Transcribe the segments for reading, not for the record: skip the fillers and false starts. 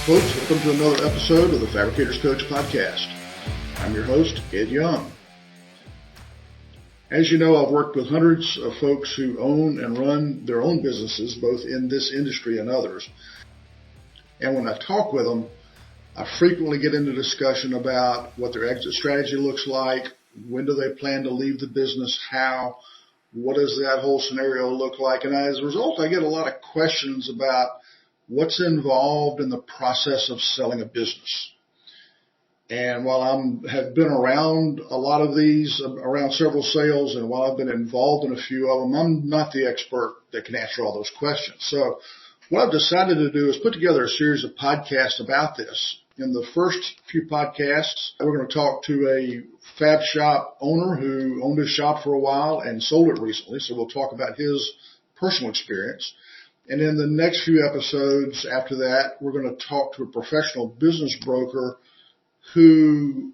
folks. Welcome to another episode of the Fabricators Coach Podcast. I'm your host, Ed Young. As you know, I've worked with hundreds of folks who own and run their own businesses, both in this industry and others. And when I talk with them, I frequently get into discussion about what their exit strategy looks like, when do they plan to leave the business, how, what does that whole scenario look like? And as a result, I get a lot of questions about what's involved in the process of selling a business. And while I have been around a lot of these, around several sales, and while I've been involved in a few of them, I'm not the expert that can answer all those questions. So what I've decided to do is put together a series of podcasts about this. In the first few podcasts, we're going to talk to a Fab Shop owner who owned his shop for a while and sold it recently. So we'll talk about his personal experience. And in the next few episodes after that, we're going to talk to a professional business broker who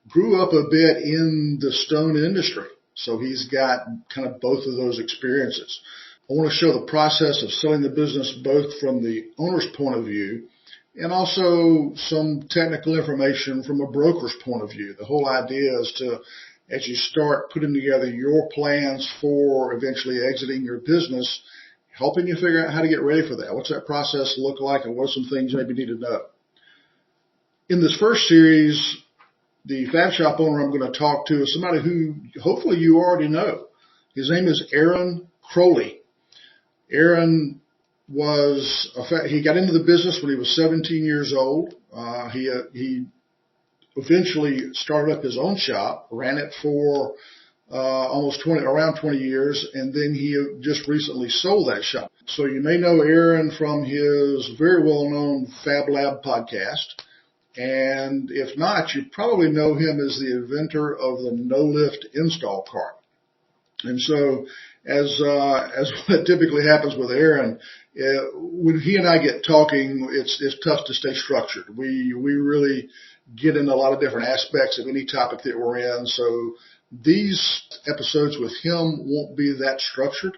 grew up a bit in the stone industry. So he's got kind of both of those experiences. I want to show the process of selling the business both from the owner's point of view and also some technical information from a broker's point of view. The whole idea is to, as you start putting together your plans for eventually exiting your business, helping you figure out how to get ready for that. What's that process look like, and what are some things you maybe need to know? In this first series, the Fab Shop owner I'm going to talk to is somebody who hopefully you already know. His name is Aaron Crowley. Aaron he got into the business when he was 17 years old. He eventually started up his own shop, ran it for around 20 years, and then he just recently sold that shop. So you may know Aaron from his very well-known Fab Lab podcast. And if not, you probably know him as the inventor of the no-lift install cart. And so as what typically happens with Aaron, when he and I get talking, it's tough to stay structured. We really get into a lot of different aspects of any topic that we're in. So these episodes with him won't be that structured.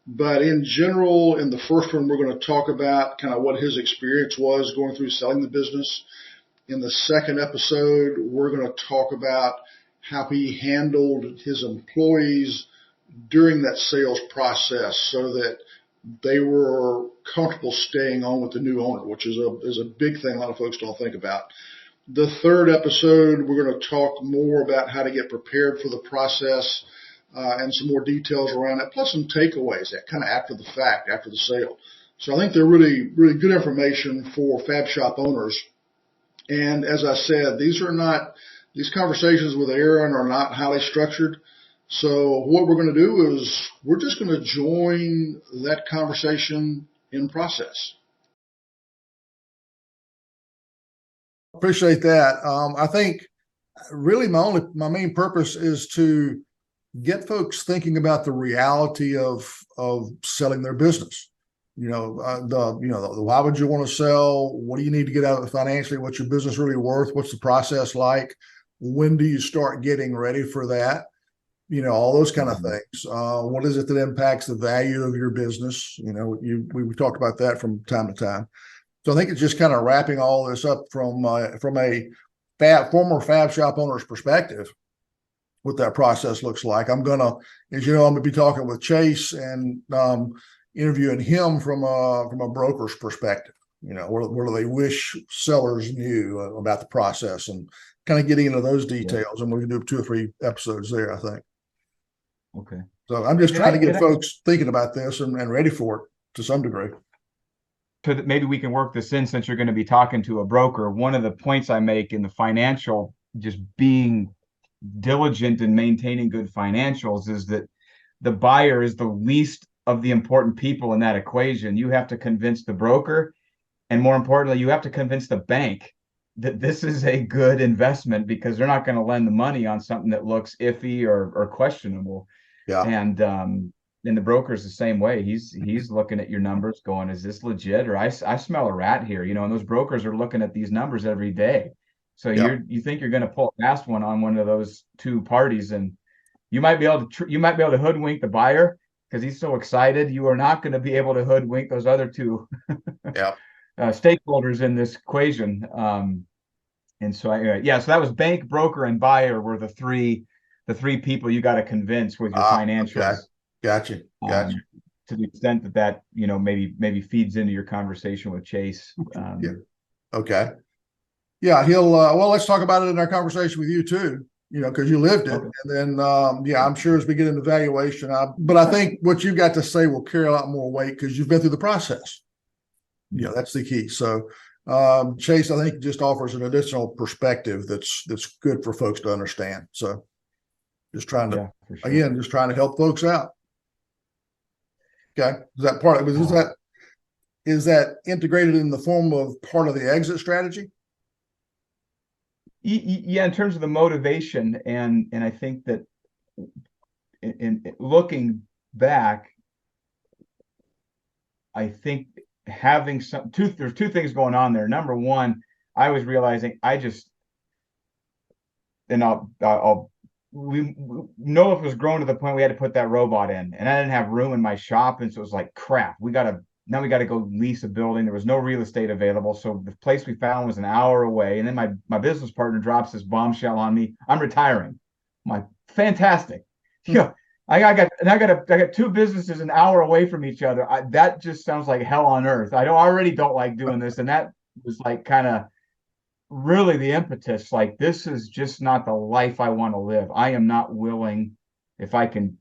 But in general, in the first one, we're going to talk about kind of what his experience was going through selling the business. In the second episode, we're going to talk about how he handled his employees during that sales process so that they were comfortable staying on with the new owner, which is a big thing a lot of folks don't think about. The third episode, we're going to talk more about how to get prepared for the process and some more details around it, plus some takeaways that kind of after the fact, after the sale. So I think they're really, really good information for Fab Shop owners. And as I said, these conversations with Aaron are not highly structured. So what we're going to do is we're just going to join that conversation in process. Appreciate that. I think really my main purpose is to get folks thinking about the reality of selling their business. Why would you want to sell? What do you need to get out of it financially? What's your business really worth? What's the process like? When do you start getting ready for that? All those kind of things. What is it that impacts the value of your business? We talked about that from time to time. So I think it's just kind of wrapping all this up from a former Fab Shop owner's perspective, what that process looks like. I'm going to be talking with Chase and interviewing him from a broker's perspective. What do they wish sellers knew about the process, and kind of getting into those details. And we're going to do 2 or 3 episodes there, I think. Okay. So I'm just trying to get folks thinking about this and ready for it to some degree. So that maybe we can work this in, since you're going to be talking to a broker. One of the points I make in the financial, just being diligent in maintaining good financials, is that the buyer is the least of the important people in that equation. You have to convince the broker, and more importantly, you have to convince the bank that this is a good investment, because they're not going to lend the money on something that looks iffy or questionable. Yeah. And the broker's the same way. He's looking at your numbers going, is this legit? Or I smell a rat here, and those brokers are looking at these numbers every day. So you think you're going to pull a fast one on one of those two parties, and you might be able to hoodwink the buyer because he's so excited. You are not going to be able to hoodwink those other two. Yeah. stakeholders in this equation. And so so that was bank, broker, and buyer were the three people you got to convince with your Okay. financials. Gotcha. To the extent that maybe feeds into your conversation with Chase. Yeah. Okay. Yeah, he'll. Well, let's talk about it in our conversation with you too. Because you lived it, Okay. and then I'm sure as we get into valuation, but I think what you got to say will carry a lot more weight because you've been through the process. That's the key. So, Chase, I think just offers an additional perspective that's good for folks to understand. So, just trying to just trying to help folks out. Okay, is that part? Is that integrated in the form of part of the exit strategy? Yeah, in terms of the motivation, and I think that in looking back, I think having there's two things going on there. Number one, I was realizing we Noah was growing to the point we had to put that robot in, and I didn't have room in my shop, and so it was like crap. We got to go lease a building. There was no real estate available, so the place we found was an hour away. And then my business partner drops this bombshell on me. I'm retiring. I'm like, fantastic. Yeah, I got two businesses an hour away from each other. That just sounds like hell on earth. I already don't like doing this, and that was like kind of really the impetus. Like, this is just not the life I want to live. I am not willing, if I can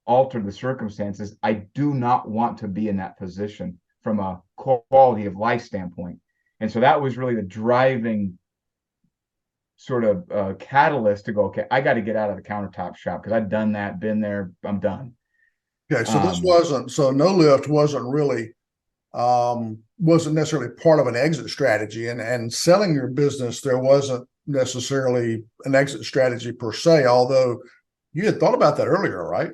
alter the circumstances, I do not want to be in that position from a quality of life standpoint. And so that was really the driving sort of catalyst to go, okay, I got to get out of the countertop shop because I've done that, been there, I'm done. Okay, so No Lift wasn't necessarily part of an exit strategy, and selling your business, there wasn't necessarily an exit strategy per se, although you had thought about that earlier, right?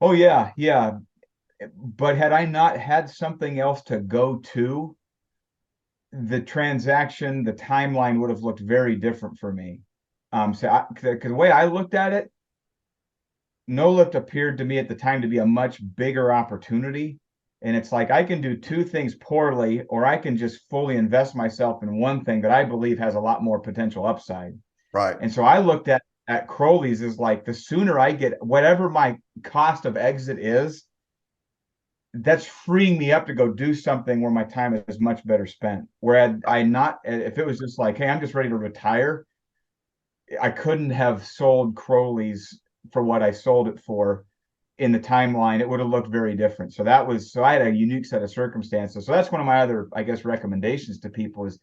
Oh yeah. But had I not had something else to go to, the transaction, the timeline would have looked very different for me. So because the way I looked at it, No Lift appeared to me at the time to be a much bigger opportunity. And it's like, I can do two things poorly, or I can just fully invest myself in one thing that I believe has a lot more potential upside. Right. And so I looked at Crowley's as like, the sooner I get whatever my cost of exit is, that's freeing me up to go do something where my time is much better spent. Where if it was just like, hey, I'm just ready to retire, I couldn't have sold Crowley's for what I sold it for in the timeline. It would have looked very different. So I had a unique set of circumstances. So that's one of my other, I guess, recommendations to people is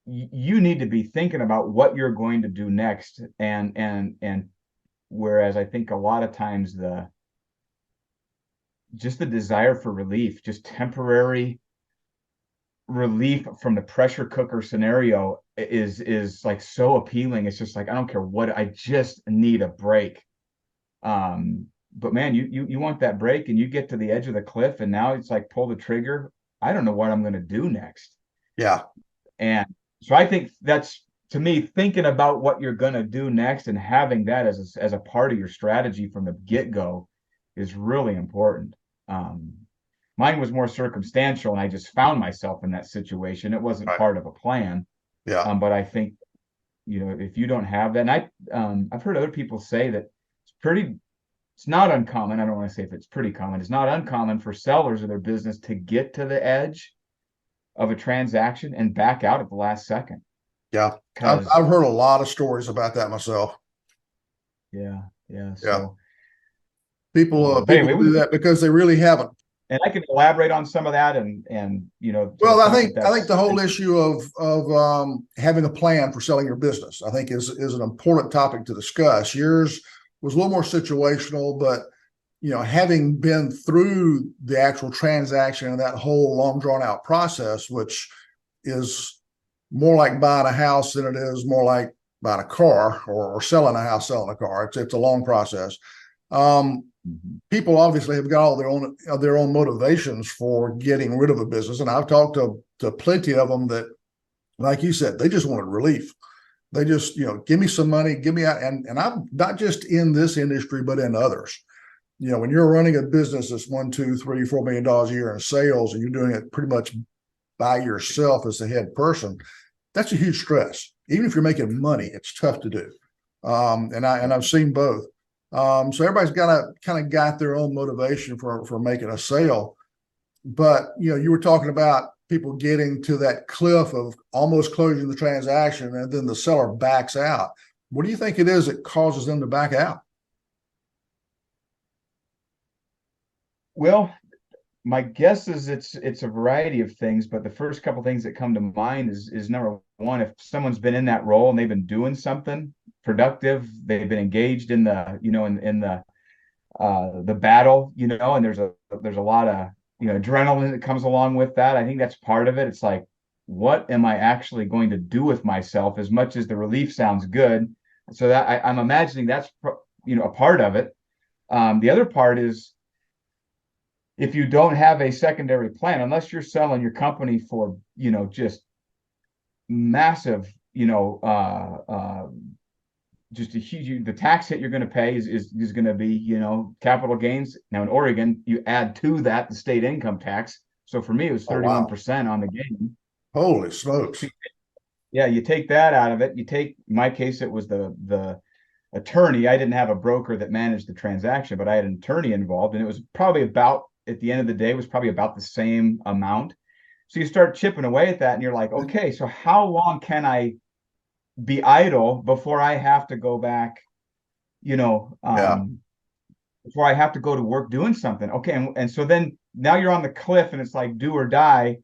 you need to be thinking about what you're going to do next. And whereas I think a lot of times the desire for relief, just temporary relief from the pressure cooker scenario is like so appealing. It's just like, I don't care what, I just need a break. But man, you want that break, and you get to the edge of the cliff, and now it's like, pull the trigger. I don't know what I'm going to do next. Yeah. And so I think that's, to me, thinking about what you're going to do next and having that as a part of your strategy from the get-go is really important. Mine was more circumstantial, and I just found myself in that situation. It wasn't part of a plan. Yeah. But I think, if you don't have that, and I've heard other people say that it's not uncommon. I don't want to say if it's pretty common. It's not uncommon for sellers of their business to get to the edge of a transaction and back out at the last second. Yeah. I've heard a lot of stories about that myself. Yeah. So people do that because they really haven't. And I can elaborate on some of that, and well, I think the whole issue of having a plan for selling your business, I think is an important topic to discuss. Yours was a little more situational, but having been through the actual transaction and that whole long drawn out process, which is more like buying a house than it is more like buying a car or selling a house, selling a car. It's a long process. People obviously have got all their own motivations for getting rid of a business, and I've talked to plenty of them that, like you said, they just wanted relief. They just give me some money, give me out, and I'm not just in this industry, but in others. when you're running a business that's $1, $2, $3, $4 million a year in sales, and you're doing it pretty much by yourself as the head person, that's a huge stress. Even if you're making money, it's tough to do. And I've seen both. So everybody's got their own motivation for making a sale. But you were talking about people getting to that cliff of almost closing the transaction, and then the seller backs out. What do you think it is that causes them to back out? Well, my guess is it's a variety of things, but the first couple things that come to mind is number one, if someone's been in that role and they've been doing something productive, they've been engaged in the the battle, and there's a lot of adrenaline that comes along with that. I think that's part of it. It's like, what am I actually going to do with myself? As much as the relief sounds good, so that I'm imagining that's a part of it. The other part is, if you don't have a secondary plan, unless you're selling your company for, just massive, just a huge, the tax hit you're going to pay is going to be, capital gains. Now in Oregon, you add to that the state income tax. So for me, it was 31% on the gain. Holy smokes. Yeah. You take that out of it. In my case, it was the attorney. I didn't have a broker that managed the transaction, but I had an attorney involved, and it was probably about, at the end of the day, was probably about the same amount. So you start chipping away at that, and you're like, okay, so how long can I be idle before I have to go back, before I have to go to work doing something? Okay. And so then now you're on the cliff, and it's like do or die.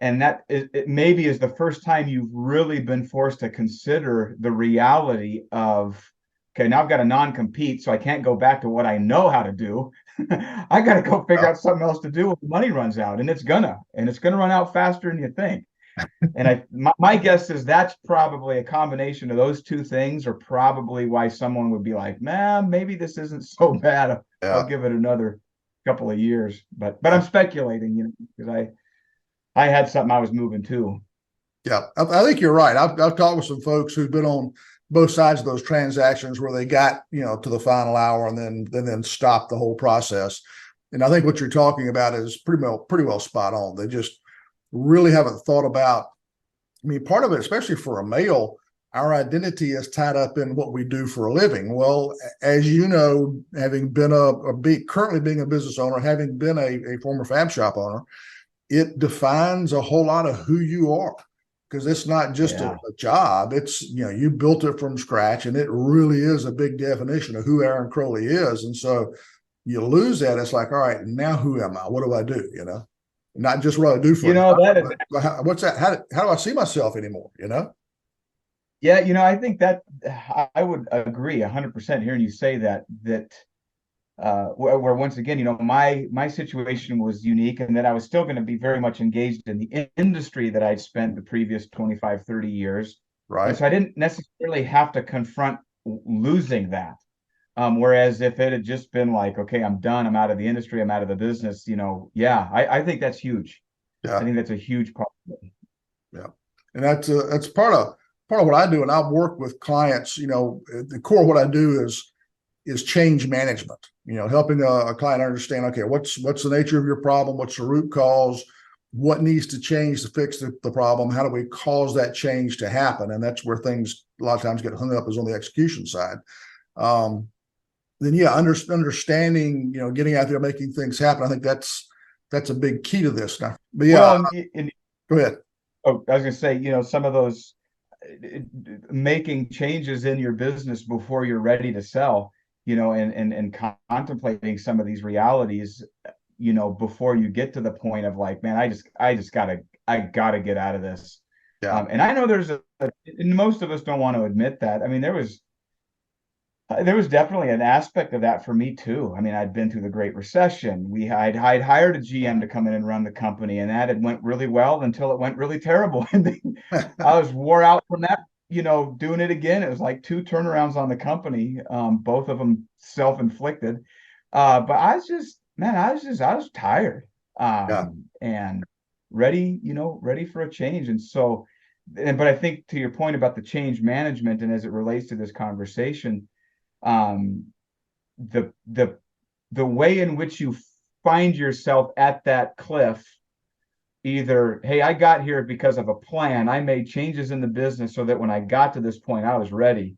And that it maybe is the first time you've really been forced to consider the reality of, okay, now I've got a non-compete, so I can't go back to what I know how to do. I got to go figure out something else to do when the money runs out, and it's gonna run out faster than you think. And my guess is that's probably a combination of those two things, are probably why someone would be like, man, maybe this isn't so bad. I'll give it another couple of years. But I'm speculating, because I had something I was moving to. Yeah, I think you're right. I've talked with some folks who've been on both sides of those transactions where they got, to the final hour and then stopped the whole process. And I think what you're talking about is pretty well spot on. They just really haven't thought about, part of it, especially for a male, our identity is tied up in what we do for a living. Well, as you know, having been currently being a business owner, having been a former Fab Shop owner, it defines a whole lot of who you are. Because it's not just a job. It's, you built it from scratch, and it really is a big definition of who Aaron Crowley is. And so you lose that. It's like, all right, now who am I? What do I do? Not just what I do for what's that? How do I see myself anymore? Yeah, I think that I would agree 100% hearing you say that where once again, my situation was unique, and that I was still going to be very much engaged in the industry that I'd spent the previous 25, 30 years. Right. And so I didn't necessarily have to confront losing that. Whereas if it had just been like, okay, I'm done, I'm out of the industry, I'm out of the business, I think that's huge. Yeah. I think that's a huge part of it. Yeah. And that's part of what I do. And I work with clients, the core of what I do is change management, helping a client understand, okay, what's the nature of your problem? What's the root cause? What needs to change to fix the problem? How do we cause that change to happen? And that's where things a lot of times get hung up, is on the execution side. Then understanding, getting out there, making things happen. I think that's a big key to this now. But yeah, go ahead. Oh, I was going to say, some of those making changes in your business before you're ready to sell, and contemplating some of these realities, before you get to the point of like, man, I gotta get out of this. Yeah. And I know and most of us don't want to admit that. There was definitely an aspect of that for me too. I'd been through the Great Recession. I'd hired a GM to come in and run the company, and that had went really well until it went really terrible. And I was wore out from that, doing it again. It was like 2 turnarounds on the company, both of them self-inflicted. But I was tired, and ready for a change. And so, but I think to your point about the change management, and as it relates to this conversation, the the way in which you find yourself at that cliff, either, hey, I got here because of a plan, I made changes in the business so that when I got to this point, I was ready,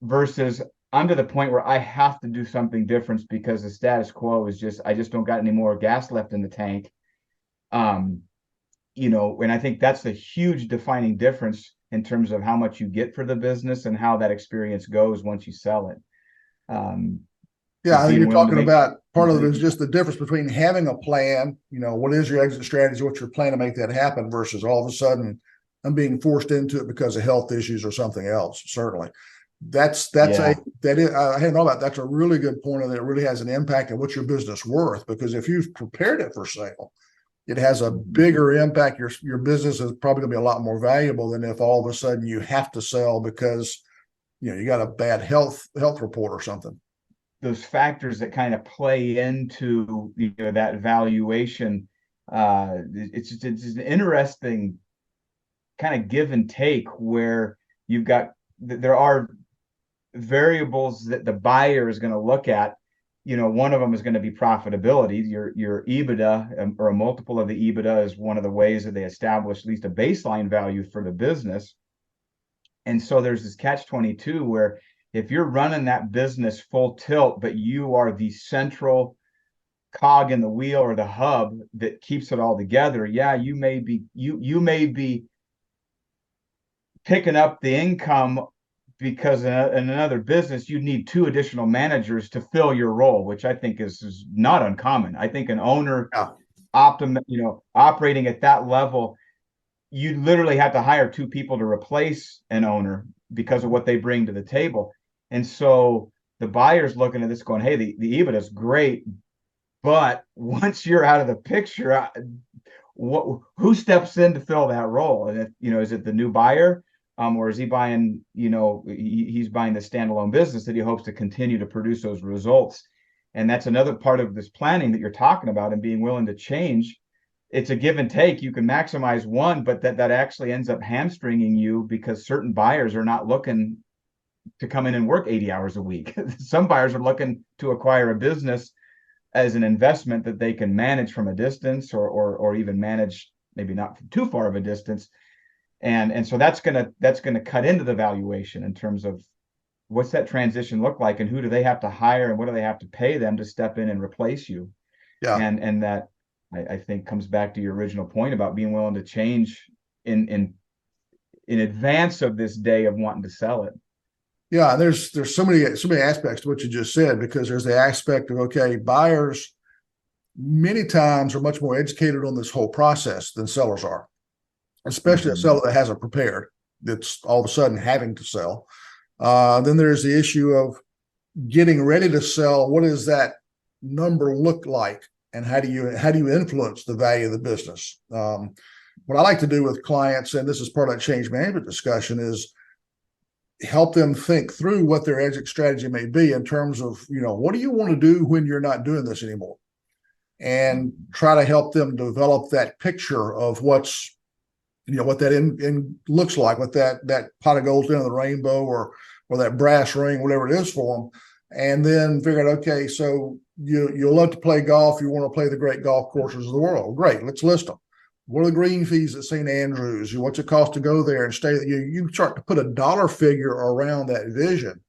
versus I'm to the point where I have to do something different because the status quo is just, I just don't got any more gas left in the tank. And I think that's the huge defining difference in terms of how much you get for the business and how that experience goes once you sell it. Yeah, I think you're talking about part of it is just the difference between having a plan, what is your exit strategy, what's your plan to make that happen, versus all of a sudden I'm being forced into it because of health issues or something else. Certainly. I hadn't thought about that's a really good point, and it really has an impact on what's your business worth, because if you've prepared it for sale, it has a bigger impact. Your business is probably going to be a lot more valuable than if all of a sudden you have to sell because you got a bad health report or something. Those factors that kind of play into that valuation, it's an interesting kind of give and take where there are variables that the buyer is going to look at. One of them is going to be profitability. Your EBITDA, or a multiple of the EBITDA, is one of the ways that they establish at least a baseline value for the business. And so there's this catch-22 where if you're running that business full tilt, but you are the central cog in the wheel or the hub that keeps it all together, you may be picking up the income, because in another business you need 2 additional managers to fill your role, which I think is not uncommon. I think an owner operating at that level, you literally have to hire 2 people to replace an owner because of what they bring to the table. And so the buyer's looking at this going, hey, the EBITDA is great, but once you're out of the picture, who steps in to fill that role? And is it the new buyer? Or is he buying, he's buying the standalone business that he hopes to continue to produce those results? And that's another part of this planning that you're talking about, and being willing to change. It's a give and take. You can maximize one, but that actually ends up hamstringing you, because certain buyers are not looking to come in and work 80 hours a week. Some buyers are looking to acquire a business as an investment that they can manage from a distance, or even manage maybe not from too far of a distance. And so that's gonna cut into the valuation in terms of what's that transition look like, and who do they have to hire, and what do they have to pay them to step in and replace you? Yeah. And that I think comes back to your original point about being willing to change in advance of this day of wanting to sell it. Yeah, there's so many aspects to what you just said, because there's the aspect of, okay, buyers many times are much more educated on this whole process than sellers are, especially a seller that hasn't prepared, that's all of a sudden having to sell. Then there's the issue of getting ready to sell. What does that number look like, and how do you influence the value of the business? What I like to do with clients, and this is part of that change management discussion, is help them think through what their exit strategy may be in terms of, what do you want to do when you're not doing this anymore? And try to help them develop that picture of what's, what that in looks like, what that pot of gold's in the rainbow, or that brass ring, whatever it is for them. And then figure out, okay, so you love to play golf. You want to play the great golf courses of the world. Great. Let's list them. What are the green fees at St. Andrews? What's it cost to go there and stay? You start to put a dollar figure around that vision.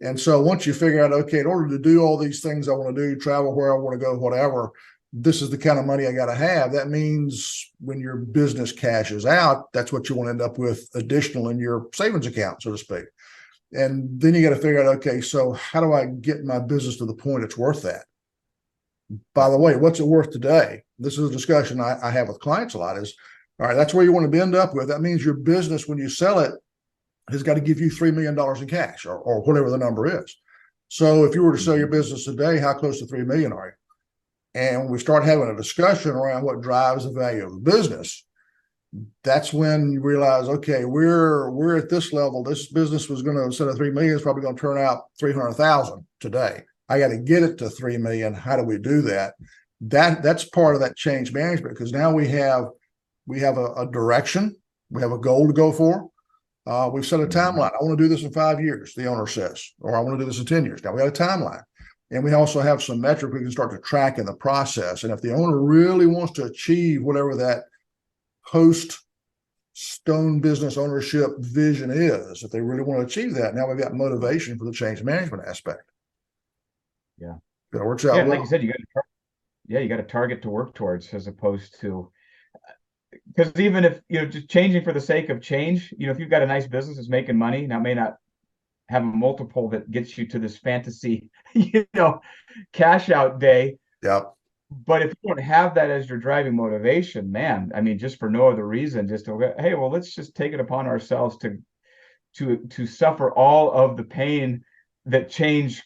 And so once you figure out, okay, in order to do all these things I want to do, travel where I want to go, whatever, this is the kind of money I got to have. That means when your business cashes out, that's what you want to end up with additional in your savings account, so to speak. And then you got to figure out, okay, so how do I get my business to the point it's worth that? By the way, what's it worth today? This is a discussion I have with clients a lot, is, all right, that's where you want to end up with. That means your business, when you sell it, has got to give you $3 million in cash, or whatever the number is. So if you were to sell your business today, how close to 3 million are you? And when we start having a discussion around what drives the value of the business, that's when you realize, okay, we're at this level. This business was going to, instead of 3 million, it's probably going to turn out 300,000 today. I got to get it to 3 million. How do we do that? That's part of that change management, because now we have a direction. We have a goal to go for. We've set a timeline. I want to do this in 5 years, the owner says, or I want to do this in 10 years. Now we got a timeline. And we also have some metric we can start to track in the process. And if the owner really wants to achieve whatever that post stone business ownership vision is, if they really want to achieve that, now we've got motivation for the change management aspect. Yeah. That works out Yeah, well. like you said, you got a target to work towards, as opposed to, because even if, just changing for the sake of change, if you've got a nice business that's making money, now may not have a multiple that gets you to this fantasy, cash out day. Yep. But if you don't have that as your driving motivation, man, I mean, just for no other reason, just to, hey, well, let's just take it upon ourselves to suffer all of the pain that change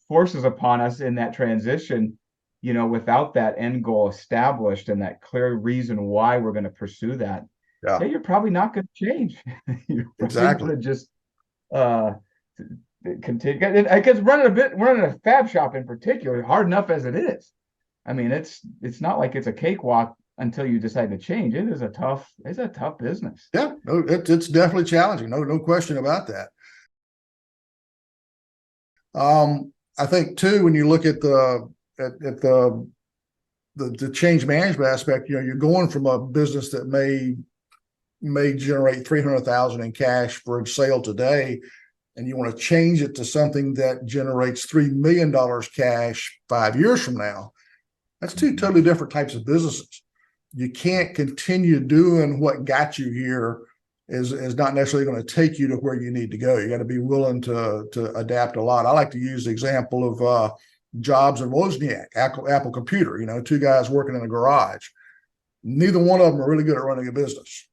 forces upon us in that transition, without that end goal established and that clear reason why we're going to pursue that. Yeah. You're probably not going to change. You're exactly going to just continue. And I guess running a fab shop in particular, hard enough as it is. I mean, it's not like it's a cakewalk until you decide to change. It's a tough business. Yeah, no, it's definitely challenging. No question about that. I think too, when you look at the change management aspect, you're going from a business that may generate $300,000 in cash for sale today, and you want to change it to something that generates $3 million cash 5 years from now. That's two totally different types of businesses. You can't continue doing what got you here is not necessarily going to take you to where you need to go. You got to be willing to adapt a lot. I like to use the example of Jobs and Wozniak, Apple Computer, two guys working in a garage. Neither one of them are really good at running a business.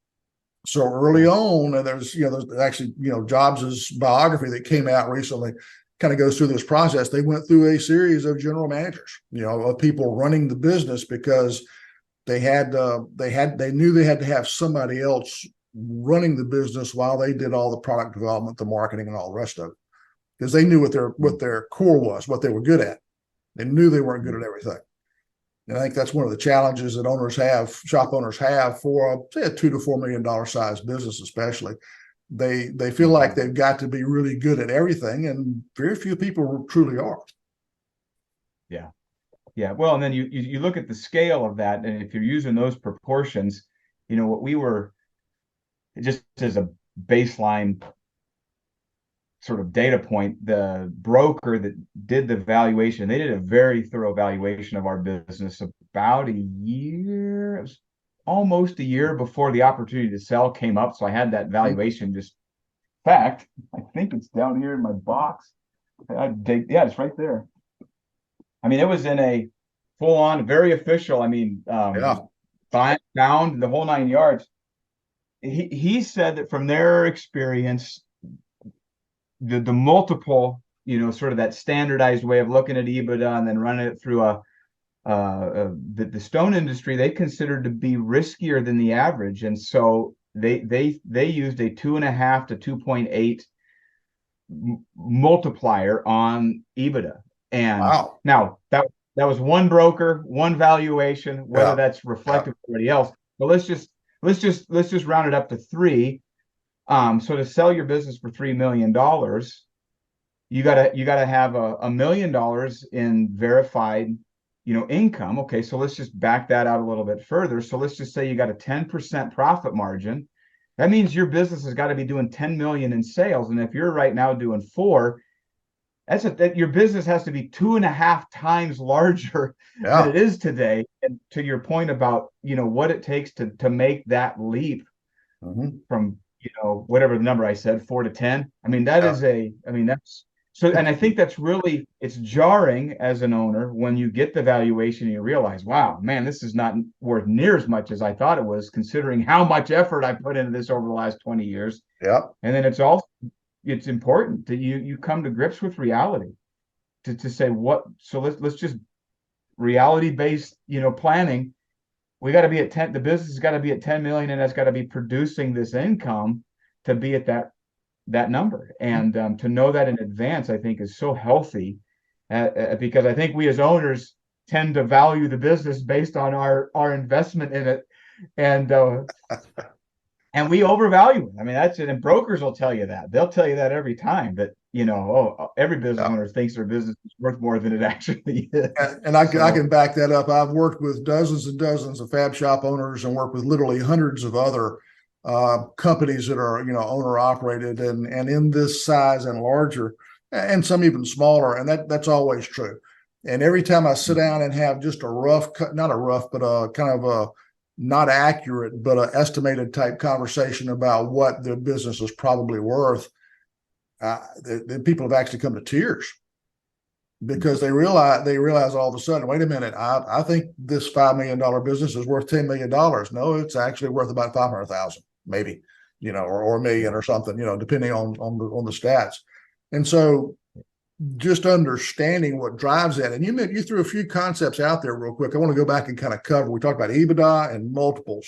So early on, and there's actually, Jobs' biography that came out recently kind of goes through this process. They went through a series of general managers, of people running the business, because they knew they had to have somebody else running the business while they did all the product development, the marketing, and all the rest of it, because they knew what their core was, what they were good at. They knew they weren't good at everything. And I think that's one of the challenges that shop owners have for say a $2 to $4 million size business, especially. They feel like they've got to be really good at everything, and very few people truly are. Yeah. Yeah. Well, and then you look at the scale of that, and if you're using those proportions, what we were, just as a baseline sort of data point, the broker that did the valuation, they did a very thorough valuation of our business about almost a year before the opportunity to sell came up. So I had that valuation I think it's down here in my box. Yeah, it's right there. I mean, it was in a full on, very official, bound the whole 9 yards. He said that from their experience, the multiple, sort of that standardized way of looking at EBITDA and then running it through the stone industry, they considered to be riskier than the average, and so they used a 2.5 to 2.8 multiplier on EBITDA. And wow. Now that was one broker, one valuation, whether that's reflective of everybody else. But let's just round it up to 3. So to sell your business for $3 million, you gotta have $1 million in verified, income. Okay, so let's just back that out a little bit further. So let's just say you got a 10% profit margin. That means your business has got to be doing 10 million in sales, and if you're right now doing 4, your business has to be 2.5 times larger than it is today. And to your point about what it takes to make that leap from whatever the number I said, 4 to 10. I mean, that's so, and I think that's really, it's jarring as an owner when you get the valuation and you realize, wow, man, this is not worth near as much as I thought it was, considering how much effort I put into this over the last 20 years. Yeah. And then it's important that you come to grips with reality to say so let's just reality-based, planning. We got to be at 10, the business has got to be at 10 million, and that's got to be producing this income to be at that number. And to know that in advance, I think, is so healthy, because I think we as owners tend to value the business based on our investment in it, and we overvalue it. I mean, that's it. And brokers will tell you that. They'll tell you that every time, that every business owner thinks their business is worth more than it actually is. And I can back that up. I've worked with dozens and dozens of Fab Shop owners and worked with literally hundreds of other companies that are, owner operated and in this size and larger, and some even smaller. And that's always true. And every time I sit down and have just a rough, not a rough, but a kind of a not accurate, but an estimated type conversation about what the business is probably worth, the people have actually come to tears because they realize all of a sudden, wait a minute, I think this $5 million business is worth $10 million. No, it's actually worth about 500,000, maybe, or a million or something, depending on the stats. And so just understanding what drives that. And you threw a few concepts out there real quick. I want to go back and kind of cover. We talked about EBITDA and multiples,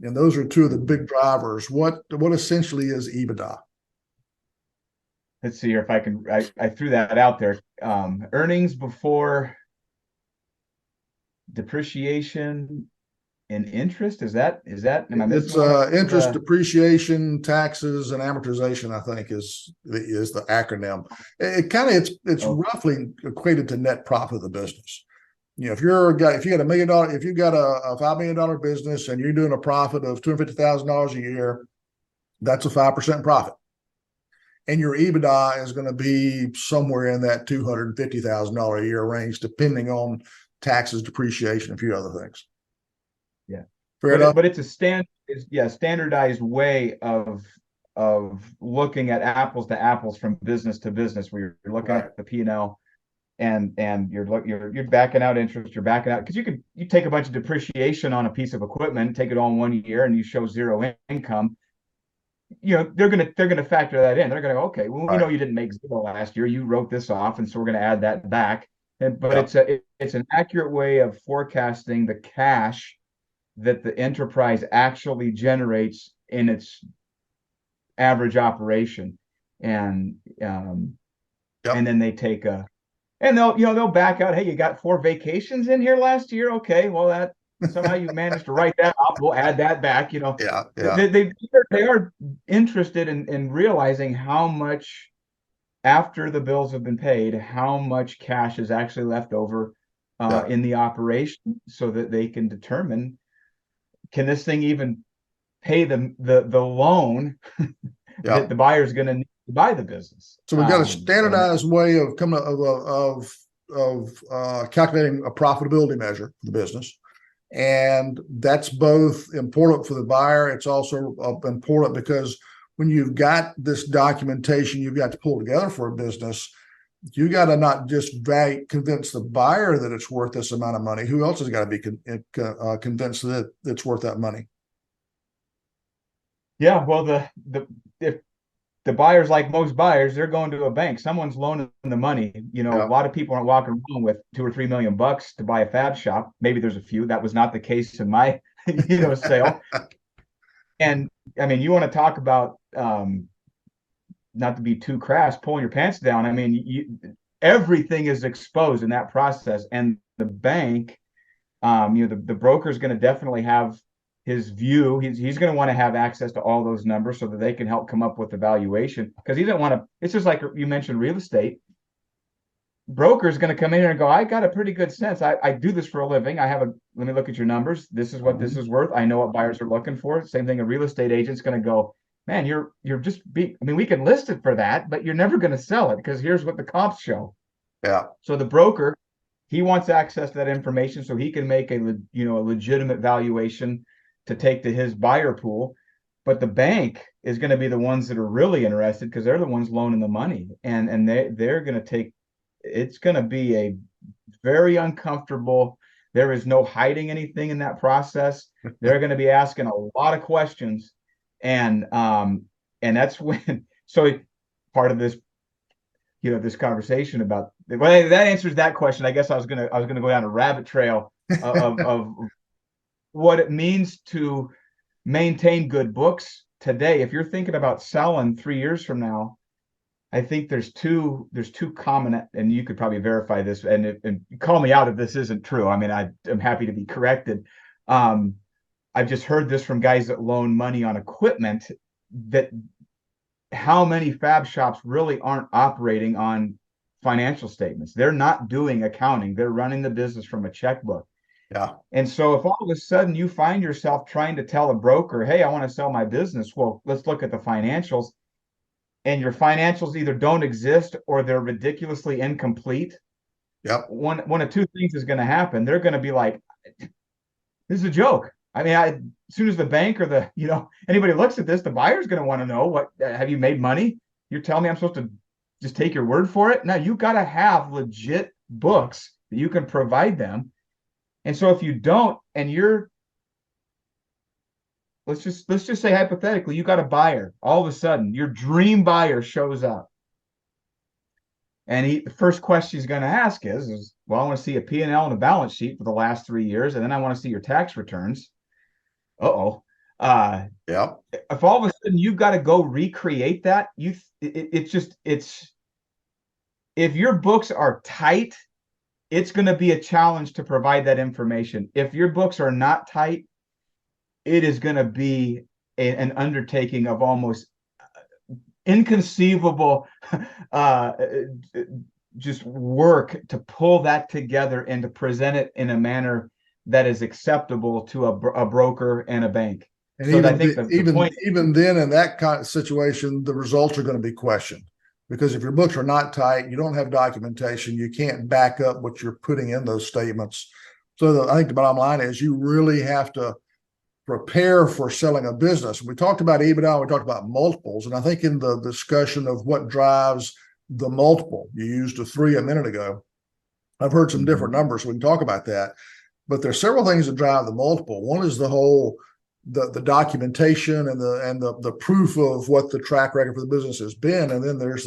and those are two of the big drivers. What essentially is EBITDA? Let's see here if I can. I threw that out there. Earnings before depreciation and interest. Is that? Am I missing? It's interest, depreciation, taxes, and amortization. I think is the acronym. It's roughly equated to net profit of the business. If you got $1 million, if you've got a $5 million business and you're doing a profit of $250,000 a year, that's a 5% profit. And your EBITDA is going to be somewhere in that $250,000 a year range, depending on taxes, depreciation, and a few other things. Yeah, fair enough. But it's a standardized way of looking at apples to apples from business to business, where you're looking at the P&L and you're backing out interest, you're backing out, because you take a bunch of depreciation on a piece of equipment, take it all in 1 year, and you show zero income. They're gonna factor that in. They're gonna go, okay, well, you didn't make zero last year. You wrote this off, and so we're gonna add that back. But it's an accurate way of forecasting the cash that the enterprise actually generates in its average operation, and then they take they'll back out. Hey, you got 4 vacations in here last year. Okay, well that. Somehow you managed to write that off. We'll add that back. They are interested in realizing how much, after the bills have been paid, how much cash is actually left over in the operation, so that they can determine, can this thing even pay the loan that the buyer's going to need to buy the business. So we've got a standardized way of calculating a profitability measure for the business. And that's both important for the buyer. It's also important because when you've got this documentation you've got to pull together for a business, you got to not just convince the buyer that it's worth this amount of money. Who else has got to be convinced that it's worth that money? Yeah, well, if the buyers, like most buyers, they're going to a bank. Someone's loaning the money. A lot of people aren't walking around with $2 or $3 million to buy a Fab Shop. Maybe there's a few. That was not the case in my, sale. And I mean, you want to talk about, not to be too crass, pulling your pants down. I mean, everything is exposed in that process, and the bank, the broker is going to definitely have his view. He's going to want to have access to all those numbers so that they can help come up with the valuation, because he doesn't want to. It's just like you mentioned real estate. Broker is going to come in here and go, I got a pretty good sense. I do this for a living. Let me look at your numbers. This is what this is worth. I know what buyers are looking for. Same thing. A real estate agent's going to go, man, you're just we can list it for that, but you're never going to sell it because here's what the comps show. Yeah. So the broker, he wants access to that information so he can make a legitimate valuation to take to his buyer pool. But the bank is going to be the ones that are really interested, because they're the ones loaning the money, and they're going to take. It's going to be a very uncomfortable. There is no hiding anything in that process. They're going to be asking a lot of questions, and that's when. So part of this, this conversation about, well, that answers that question. I guess I was gonna go down a rabbit trail of what it means to maintain good books today. If you're thinking about selling 3 years from now, I think there's two common, and you could probably verify this and call me out if this isn't true. I mean, I'm happy to be corrected. I've just heard this from guys that loan money on equipment that how many fab shops really aren't operating on financial statements? They're not doing accounting. They're running the business from a checkbook. Yeah. And so if all of a sudden you find yourself trying to tell a broker, hey, I want to sell my business, well, let's look at the financials, and your financials either don't exist or they're ridiculously incomplete. Yep. One of two things is going to happen. They're going to be like, this is a joke. I mean, as soon as the bank or anybody looks at this, the buyer's going to want to know, what have you made money? You're telling me I'm supposed to just take your word for it? Now you got to have legit books that you can provide them. And so if you don't, and let's just say hypothetically, you got a buyer, all of a sudden your dream buyer shows up. And the first question he's going to ask is, well, I want to see a P&L and a balance sheet for the last 3 years, and then I want to see your tax returns. Yep. If all of a sudden you've got to go recreate that, if your books are tight, it's going to be a challenge to provide that information. If your books are not tight, it is going to be an undertaking of almost inconceivable just work to pull that together and to present it in a manner that is acceptable to a broker and a bank. And so I think even then, in that kind of situation, the results are going to be questioned, because if your books are not tight, you don't have documentation, you can't back up what you're putting in those statements. So I think the bottom line is you really have to prepare for selling a business. We talked about EBITDA, we talked about multiples, and I think in the discussion of what drives the multiple, you used a 3 a minute ago. I've heard some different numbers, so we can talk about that. But there's several things that drive the multiple. One is the documentation and the proof of what the track record for the business has been, and then there's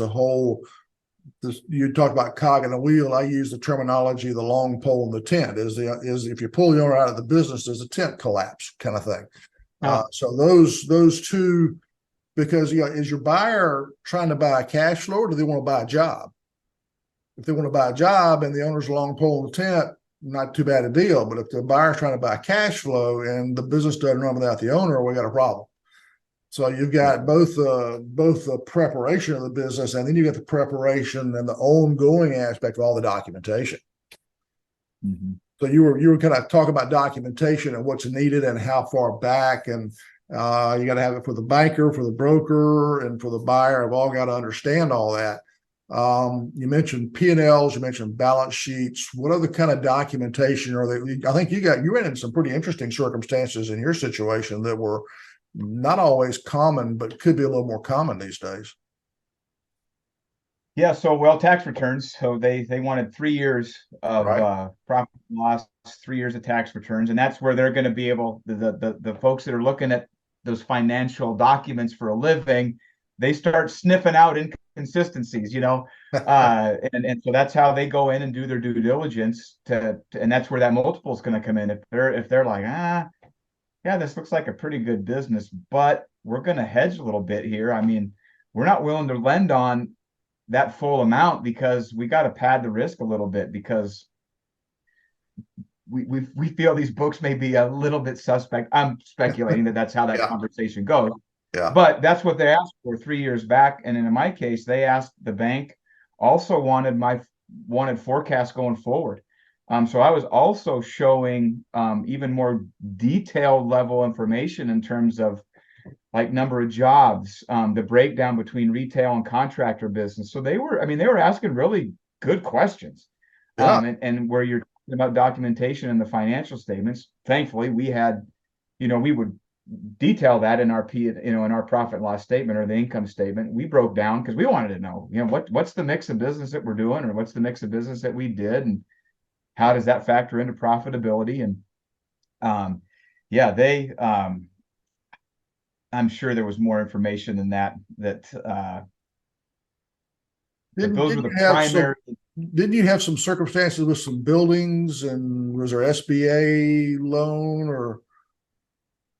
you talked about cog in the wheel. I use the terminology, the long pole in the tent is if you pull the owner out of the business, does the tent collapse kind of thing. So those two, because is your buyer trying to buy a cash flow, or do they want to buy a job? If they want to buy a job and the owner's a long pole in the tent, not too bad a deal. But if the buyer's trying to buy cash flow and the business doesn't run without the owner, we got a problem. So you've got both the preparation of the business, and then you get the preparation and the ongoing aspect of all the documentation. Mm-hmm. So you were kind of talking about documentation and what's needed and how far back, and you got to have it for the banker, for the broker, and for the buyer. Have all got to understand all that. You mentioned P&Ls, you mentioned balance sheets. What other kind of documentation are they? I think you ran into some pretty interesting circumstances in your situation that were not always common, but could be a little more common these days. Yeah. So, tax returns. So they wanted 3 years of profit and loss, 3 years of tax returns, and that's where they're going to be able. The folks that are looking at those financial documents for a living, they start sniffing out inconsistencies, and so that's how they go in and do their due diligence and that's where that multiple is going to come in. If they're like, yeah, this looks like a pretty good business, but we're going to hedge a little bit here. I mean, we're not willing to lend on that full amount because we got to pad the risk a little bit, because we feel these books may be a little bit suspect. I'm speculating that's how that conversation goes. Yeah. But that's what they asked for 3 years back. And in my case, they asked the bank, also wanted forecasts going forward. So I was also showing even more detailed level information in terms of like number of jobs, the breakdown between retail and contractor business. So they were asking really good questions. Yeah. And where you're talking about documentation and the financial statements, thankfully we had, we would detail that in our in our profit and loss statement or the income statement. We broke down because we wanted to know, what's the mix of business that we're doing, or what's the mix of business that we did, and how does that factor into profitability? And I'm sure there was more information than that. Those were the primary. Didn't you have some circumstances with some buildings, and was there SBA loan or?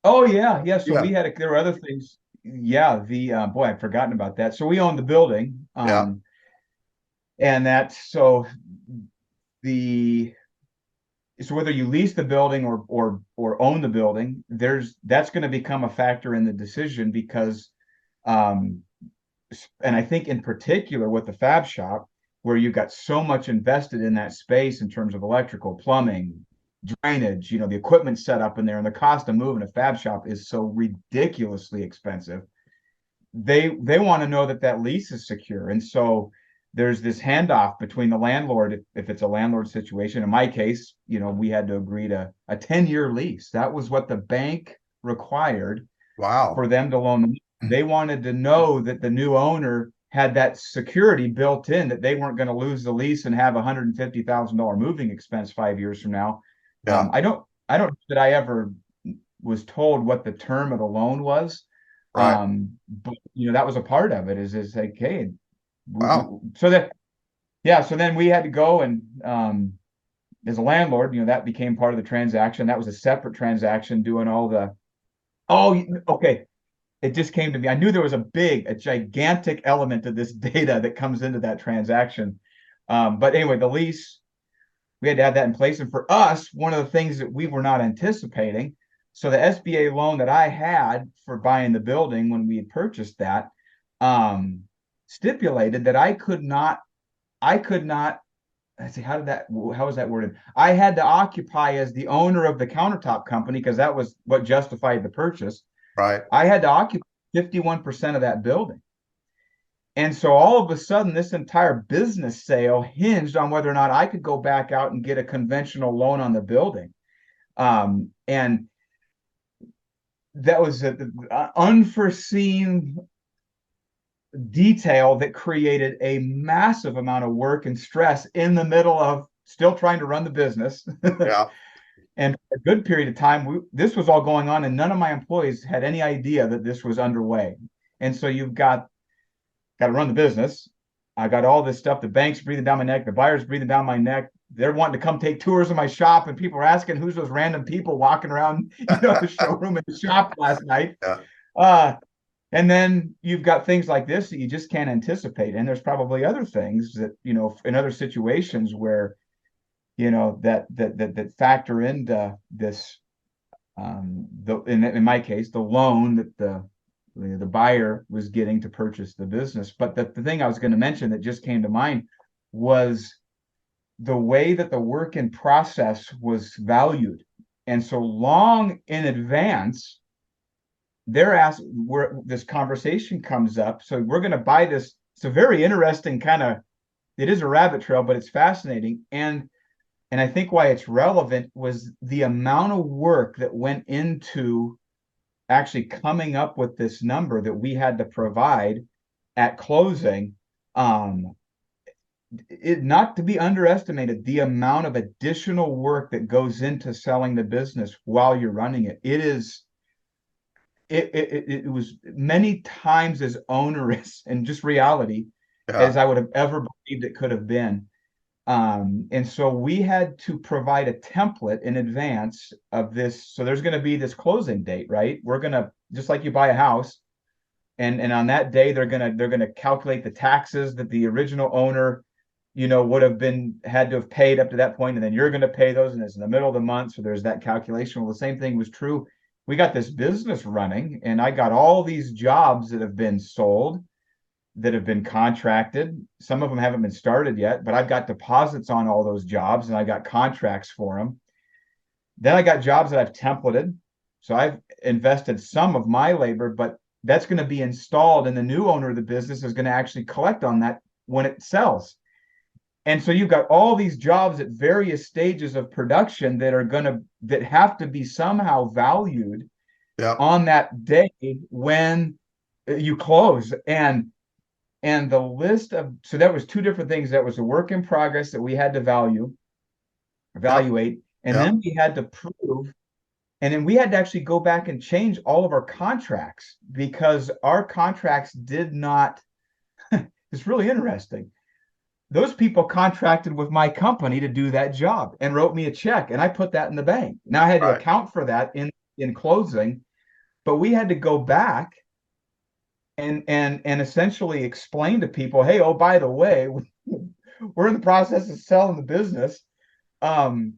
Oh yeah. So we had there were other things. Yeah, I'd forgotten about that. So we owned the building. And so whether you lease the building or own the building, that's going to become a factor in the decision, because and I think in particular with the Fab Shop, where you got so much invested in that space in terms of electrical, plumbing, drainage, the equipment set up in there, and the cost of moving a Fab Shop is so ridiculously expensive. They want to know that that lease is secure, and so there's this handoff between the landlord, if it's a landlord situation. In my case, we had to agree to a 10-year lease. That was what the bank required. Wow. For them to loan them. They wanted to know that the new owner had that security built in, that they weren't going to lose the lease and have $150,000 moving expense 5 years from now. Yeah. I don't know that I ever was told what the term of the loan was. Right. But that was a part of it, is like, hey, Wow. so then we had to go and as a landlord, that became part of the transaction. That was a separate transaction, doing all the okay. It just came to me. I knew there was a gigantic element to this data that comes into that transaction. But anyway, the lease, we had to have that in place. And for us, one of the things that we were not anticipating, so the SBA loan that I had for buying the building when we had purchased that, stipulated that I could not, let's see, how was that worded? I had to occupy as the owner of the countertop company, because that was what justified the purchase. Right. I had to occupy 51% of that building. And so all of a sudden, this entire business sale hinged on whether or not I could go back out and get a conventional loan on the building. And that was an unforeseen detail that created a massive amount of work and stress in the middle of still trying to run the business. Yeah. And for a good period of time, this was all going on, and none of my employees had any idea that this was underway. And so you've got to run the business. I got all this stuff. The bank's breathing down my neck. The buyer's breathing down my neck. They're wanting to come take tours of my shop, and people are asking who's those random people walking around, the showroom and the shop last night. Yeah. And then you've got things like this that you just can't anticipate. And there's probably other things that, in other situations where that factor into this. In my case, the loan that the buyer was getting to purchase the business. But the thing I was going to mention that just came to mind was the way that the work in process was valued. And so long in advance, they're asked, where this conversation comes up. So we're going to buy this. It's a very interesting it is a rabbit trail, but it's fascinating. And I think why it's relevant was the amount of work that went into actually coming up with this number that we had to provide at closing. It not to be underestimated, the amount of additional work that goes into selling the business while you're running it. It was many times as onerous and just reality as I would have ever believed it could have been. And so we had to provide a template in advance of this. So there's going to be this closing date, right? We're going to, just like you buy a house, and on that day, they're going to calculate the taxes that the original owner, would have had to have paid up to that point. And then you're going to pay those, and it's in the middle of the month. So there's that calculation. Well, the same thing was true. We got this business running, and I got all these jobs that have been sold, that have been contracted. Some of them haven't been started yet, but I've got deposits on all those jobs, and I got contracts for them. Then I got jobs that I've templated. So I've invested some of my labor, but that's going to be installed, and the new owner of the business is going to actually collect on that when it sells. And so you've got all these jobs at various stages of production that have to be somehow valued on that day when you close. And the list so that was two different things. That was a work in progress that we had to evaluate, and then we had to prove, and then we had to actually go back and change all of our contracts, because our contracts did not, it's really interesting. Those people contracted with my company to do that job and wrote me a check, and I put that in the bank. Now I had to account for that in closing, but we had to go back and essentially explain to people, hey, oh, by the way, we're in the process of selling the business, and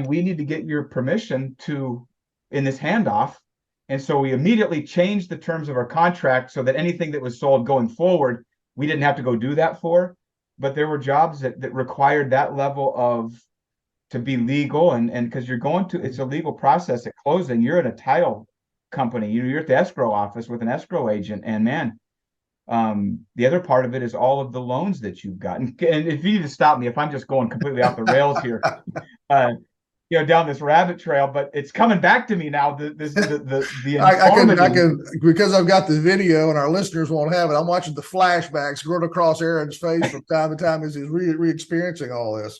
we need to get your permission to, in this handoff, And so we immediately changed the terms of our contract so that anything that was sold going forward, we didn't have to go do that for. But there were jobs that required that level of to be legal, and because you're going to, it's a legal process at closing. You're in a title company, you're at the escrow office with an escrow agent, and man, the other part of it is all of the loans that you've gotten. And if you need to stop me if I'm just going completely off the rails here, down this rabbit trail, but it's coming back to me now. The I can, because I've got the video and our listeners won't have it. I'm watching the flashbacks going across Aaron's face from time to time as he's re-experiencing all this.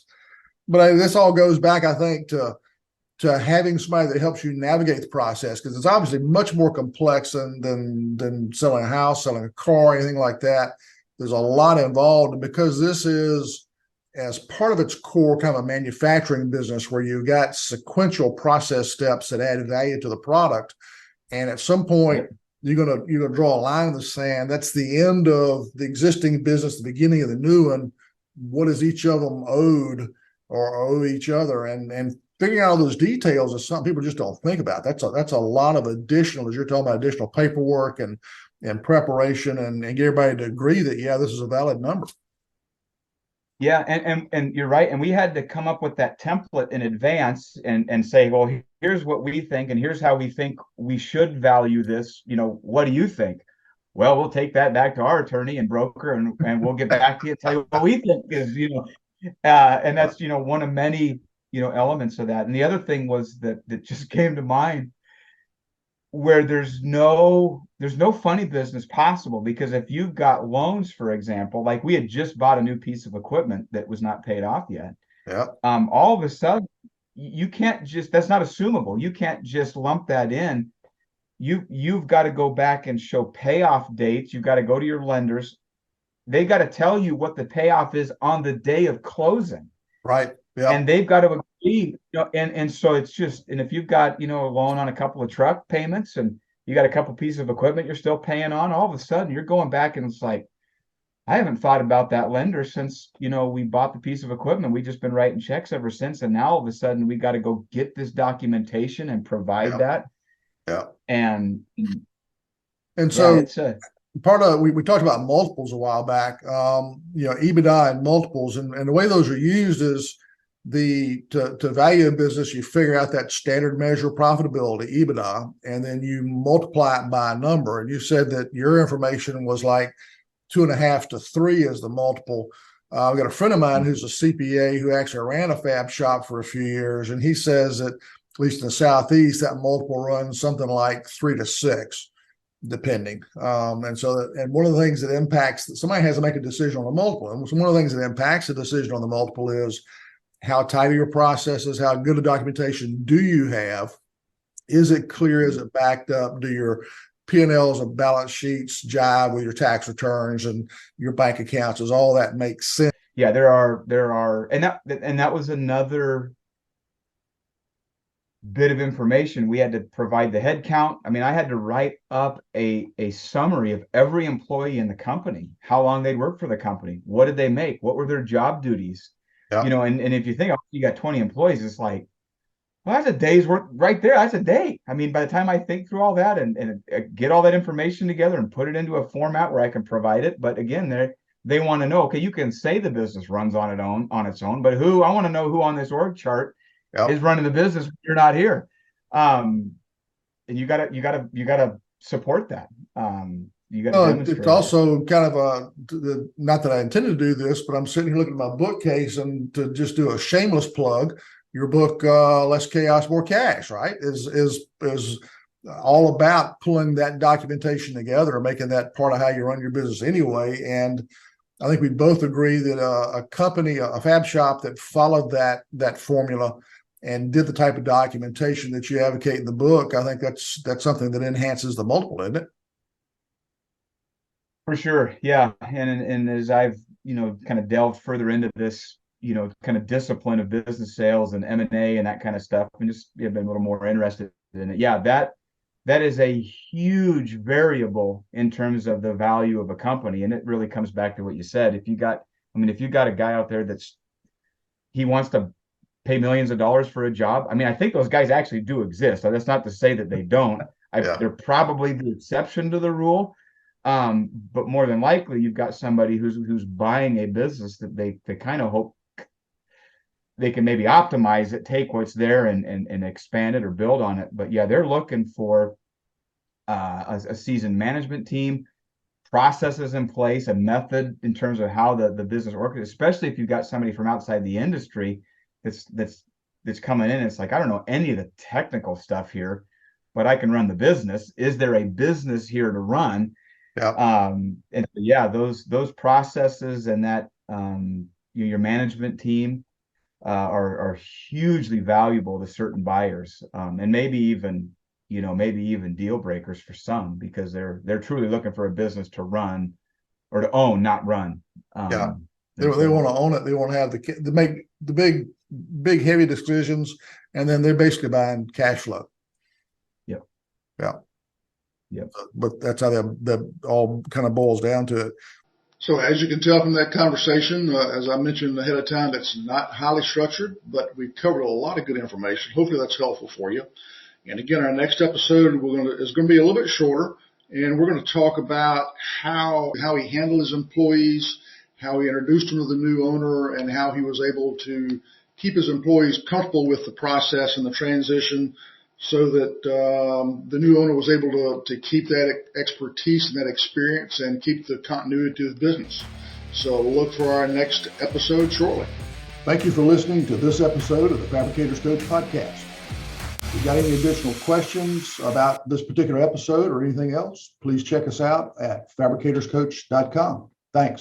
But this all goes back, I think, to having somebody that helps you navigate the process, because it's obviously much more complex than selling a house, selling a car, anything like that. There's a lot involved, and because this is, as part of its core, kind of a manufacturing business where you've got sequential process steps that add value to the product, and at some point you're gonna draw a line in the sand. That's the end of the existing business, the beginning of the new one. What is each of them owed or owe each other, and figuring out all those details is something people just don't think about. That's a lot of additional, as you're talking about, additional paperwork and preparation, and get everybody to agree that, yeah, this is a valid number. Yeah, and you're right. And we had to come up with that template in advance and say, well, here's what we think, and here's how we think we should value this. What do you think? Well, we'll take that back to our attorney and broker, and we'll get back to you and tell you what we think is, and that's, one of many, elements of that. And the other thing was that just came to mind, where there's no funny business possible, because if you've got loans, for example, like we had just bought a new piece of equipment that was not paid off yet. Yeah. All of a sudden, you can't just, that's not assumable. You can't just lump that in. You've got to go back and show payoff dates. You've got to go to your lenders. They got to tell you what the payoff is on the day of closing. Right. Yeah. And they've got to agree, and so it's just, and if you've got, a loan on a couple of truck payments, and you got a couple pieces of equipment you're still paying on, all of a sudden you're going back and it's like, I haven't thought about that lender since, we bought the piece of equipment. We've just been writing checks ever since. And now all of a sudden we got to go get this documentation and provide that. Yeah. And so it's part of, we talked about multiples a while back, EBITDA and multiples, and the way those are used is to value a business, you figure out that standard measure of profitability, EBITDA, and then you multiply it by a number. And you said that your information was like 2.5 to 3 as the multiple. I've got a friend of mine who's a CPA who actually ran a Fab Shop for a few years, and he says that, at least in the Southeast, that multiple runs something like 3 to 6, depending. And one of the things that impacts, somebody has to make a decision on the multiple. And one of the things that impacts the decision on the multiple is how tight are your processes? How good a documentation do you have? Is it clear? Is it backed up? Do your P&Ls and balance sheets jive with your tax returns and your bank accounts? Does all that make sense? Yeah, there are, and that was another bit of information. We had to provide the head count. I mean, I had to write up a summary of every employee in the company, how long they'd worked for the company, what did they make, what were their job duties. Yeah. And if you think, you got 20 employees, it's like, well, that's a day's work right there. That's a day. I mean, by the time I think through all that and get all that information together and put it into a format where I can provide it. But again, they want to know, okay, you can say the business runs on its own, but I want to know who on this org chart is running the business when you're not here. And you gotta support that. It's also kind of not that I intended to do this, but I'm sitting here looking at my bookcase, and to just do a shameless plug, your book, Less Chaos, More Cash, right, is all about pulling that documentation together and making that part of how you run your business anyway. And I think we both agree that a company, a Fab Shop that followed that formula and did the type of documentation that you advocate in the book, I think that's something that enhances the multiple, isn't it? For sure. Yeah. And as I've, kind of delved further into this, kind of discipline of business sales and M&A and that kind of stuff, and just been a little more interested in it. Yeah, that is a huge variable in terms of the value of a company. And it really comes back to what you said. If you got a guy out there he wants to pay millions of dollars for a job. I mean, I think those guys actually do exist. So that's not to say that they don't. They're probably the exception to the rule. But more than likely, you've got somebody who's buying a business that they kind of hope they can maybe optimize it, take what's there and expand it or build on it. But yeah, they're looking for a seasoned management team, processes in place, a method in terms of how the business works, especially if you've got somebody from outside the industry that's coming in. It's like, I don't know any of the technical stuff here, but I can run the business. Is there a business here to run? Yeah. And yeah, those processes and that your management team are hugely valuable to certain buyers, and maybe even deal breakers for some, because they're truly looking for a business to run or to own, not run. Yeah, they want to own it. They want to have to make the big heavy decisions, and then they're basically buying cash flow. Yep. Yeah. Yep. But that's how that all kind of boils down to it. So as you can tell from that conversation, as I mentioned ahead of time, it's not highly structured, but we've covered a lot of good information. Hopefully that's helpful for you. And again, our next episode is going to be a little bit shorter, and we're going to talk about how he handled his employees, how he introduced them to the new owner, and how he was able to keep his employees comfortable with the process and the transition, so that the new owner was able to keep that expertise and that experience and keep the continuity of the business. So look for our next episode shortly. Thank you for listening to this episode of the Fabricators Coach podcast. If you've got any additional questions about this particular episode or anything else, please check us out at fabricatorscoach.com. Thanks.